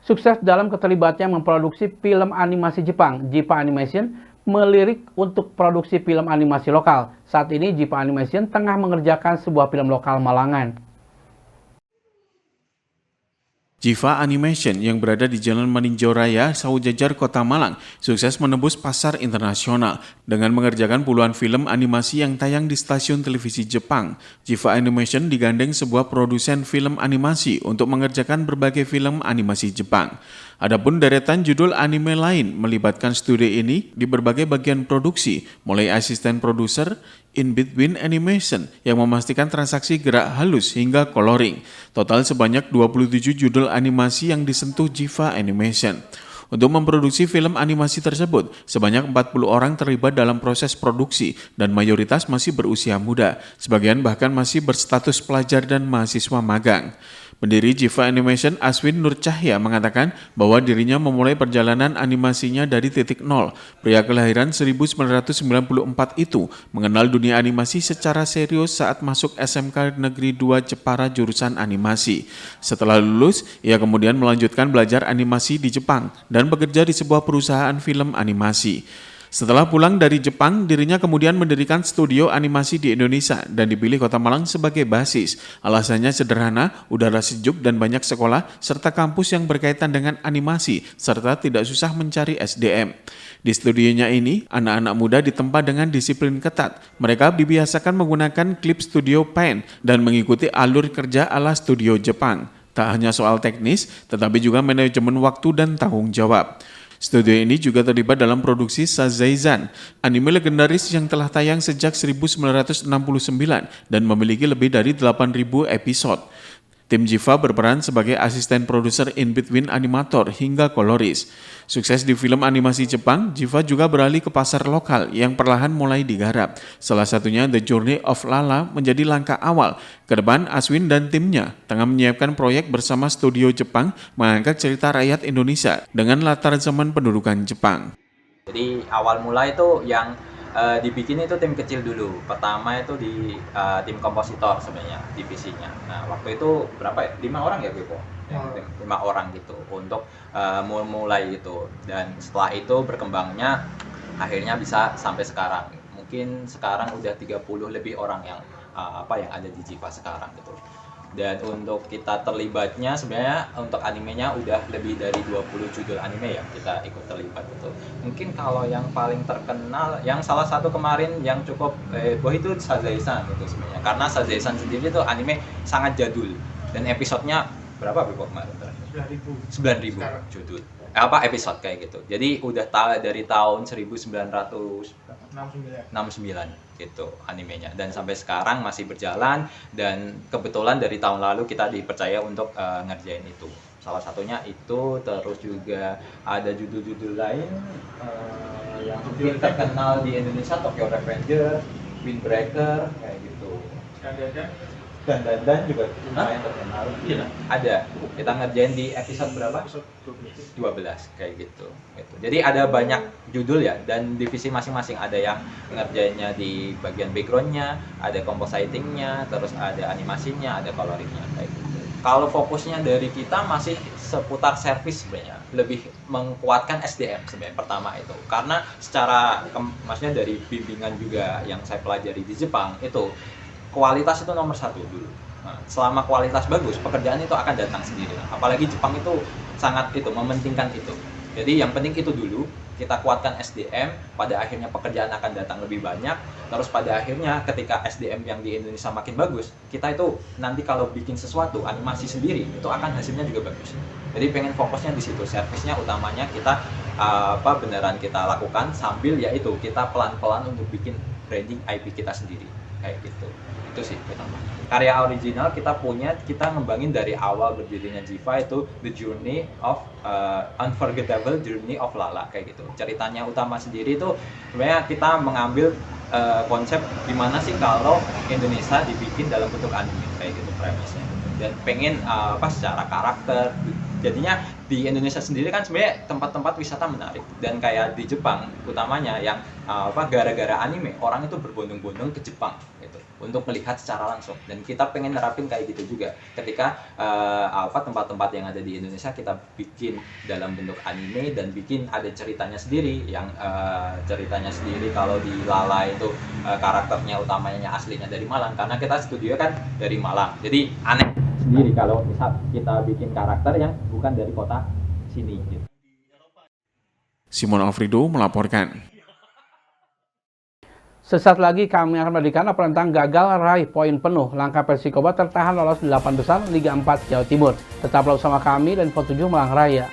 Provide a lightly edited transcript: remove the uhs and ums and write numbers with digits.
Sukses dalam keterlibatannya memproduksi film animasi Jepang, Jiva Animation melirik untuk produksi film animasi lokal. Saat ini Jiva Animation tengah mengerjakan sebuah film lokal Malangan. Jiva Animation yang berada di Jalan Maninjau Raya, Saujajar, Kota Malang, sukses menembus pasar internasional dengan mengerjakan puluhan film animasi yang tayang di stasiun televisi Jepang. Jiva Animation digandeng sebuah produsen film animasi untuk mengerjakan berbagai film animasi Jepang. Adapun deretan judul anime lain melibatkan studio ini di berbagai bagian produksi, mulai asisten produser, in between animation yang memastikan transaksi gerak halus hingga coloring. Total sebanyak 27 judul animasi yang disentuh Jiva Animation. Untuk memproduksi film animasi tersebut, sebanyak 40 orang terlibat dalam proses produksi dan mayoritas masih berusia muda. Sebagian bahkan masih berstatus pelajar dan mahasiswa magang. Pendiri Jiva Animation Aswin Nur Cahya mengatakan bahwa dirinya memulai perjalanan animasinya dari titik nol. Pria kelahiran 1994 itu mengenal dunia animasi secara serius saat masuk SMK Negeri 2 Jepara jurusan animasi. Setelah lulus, ia kemudian melanjutkan belajar animasi di Jepang dan bekerja di sebuah perusahaan film animasi. Setelah pulang dari Jepang, dirinya kemudian mendirikan studio animasi di Indonesia dan dipilih Kota Malang sebagai basis. Alasannya sederhana, udara sejuk dan banyak sekolah, serta kampus yang berkaitan dengan animasi, serta tidak susah mencari SDM. Di studionya ini, anak-anak muda ditempa dengan disiplin ketat. Mereka dibiasakan menggunakan klip studio Paint dan mengikuti alur kerja ala studio Jepang. Tak hanya soal teknis, tetapi juga manajemen waktu dan tanggung jawab. Studio ini juga terlibat dalam produksi Sazaizan, anime legendaris yang telah tayang sejak 1969 dan memiliki lebih dari 8.000 episode. Tim Jiva berperan sebagai asisten produser in between animator hingga koloris. Sukses di film animasi Jepang, Jiva juga beralih ke pasar lokal yang perlahan mulai digarap. Salah satunya The Journey of Lala menjadi langkah awal. Ke depan, Aswin dan timnya tengah menyiapkan proyek bersama studio Jepang mengangkat cerita rakyat Indonesia dengan latar zaman pendudukan Jepang. Jadi awal mula itu yang dibikin itu tim kecil dulu. Pertama itu di tim kompositor sebenarnya divisinya. Nah waktu itu berapa ya? 5 orang ya Bebo? 5 orang gitu untuk mulai gitu. Dan setelah itu berkembangnya akhirnya bisa sampai sekarang. Mungkin sekarang udah 30 lebih orang yang yang ada di Jiva sekarang gitu. Dan untuk kita terlibatnya sebenarnya untuk animenya udah lebih dari 20 judul anime ya kita ikut terlibat gitu. Mungkin kalau yang paling terkenal, yang salah satu kemarin yang cukup itu Sazaizan gitu sebenarnya. Karena Sazaizan sendiri tuh anime sangat jadul dan episodenya berapa Bebo kemarin? 9.000 judul. Episode kayak gitu. Jadi udah dari tahun 1969 gitu animenya dan sampai sekarang masih berjalan dan kebetulan dari tahun lalu kita dipercaya untuk ngerjain itu. Salah satunya itu, terus juga ada judul-judul lain yang mungkin terkenal di Indonesia, Tokyo Revenger, Windbreaker kayak gitu. Dan juga lumayan terkenal. Iya. Ada. Kita ngerjain di episode berapa? 12 kayak gitu. Jadi ada banyak judul ya dan divisi masing-masing, ada yang ngerjainnya di bagian backgroundnya, ada compositingnya, terus ada animasinya, ada coloringnya kayak gitu. Kalau fokusnya dari kita masih seputar service sebenarnya, lebih menguatkan SDM sebenarnya pertama itu. Karena secara maksudnya dari bimbingan juga yang saya pelajari di Jepang itu kualitas itu nomor 1 dulu. Nah, selama kualitas bagus, pekerjaan itu akan datang sendiri. Apalagi Jepang itu sangat mementingkan itu. Jadi yang penting itu dulu, kita kuatkan SDM, pada akhirnya pekerjaan akan datang lebih banyak. Terus pada akhirnya ketika SDM yang di Indonesia makin bagus, kita itu nanti kalau bikin sesuatu, animasi sendiri, itu akan hasilnya juga bagus. Jadi pengen fokusnya di situ, servisnya utamanya kita beneran kita lakukan sambil yaitu kita pelan-pelan untuk bikin branding IP kita sendiri. Kayak gitu. Itu sih pertama. Karya original kita ngembangin dari awal berdirinya Jiva itu The Journey of Unforgettable Journey of Lala kayak gitu. Ceritanya utama sendiri itu sebenarnya kita mengambil konsep gimana sih kalau Indonesia dibikin dalam bentuk anime kayak gitu premisnya. Dan pengen secara karakter jadinya di Indonesia sendiri kan sebenarnya tempat-tempat wisata menarik, dan kayak di Jepang utamanya yang gara-gara anime orang itu berbondong-bondong ke Jepang gitu untuk melihat secara langsung, dan kita pengen nerapin kayak gitu juga ketika tempat-tempat yang ada di Indonesia kita bikin dalam bentuk anime dan bikin ada ceritanya sendiri, yang ceritanya sendiri. Kalau di Lala itu karakternya utamanya aslinya dari Malang karena kita studio kan dari Malang, jadi aneh sendiri kalau misal kita bikin karakter yang bukan dari kota sini gitu. Simon Alfredo melaporkan. Sesaat lagi kami akan memberikan laporan tentang gagal raih poin penuh. Langkah Persikoba tertahan lolos 8 besar Liga 4 Jawa Timur. Tetaplah bersama kami dan Info 7 Malang Raya.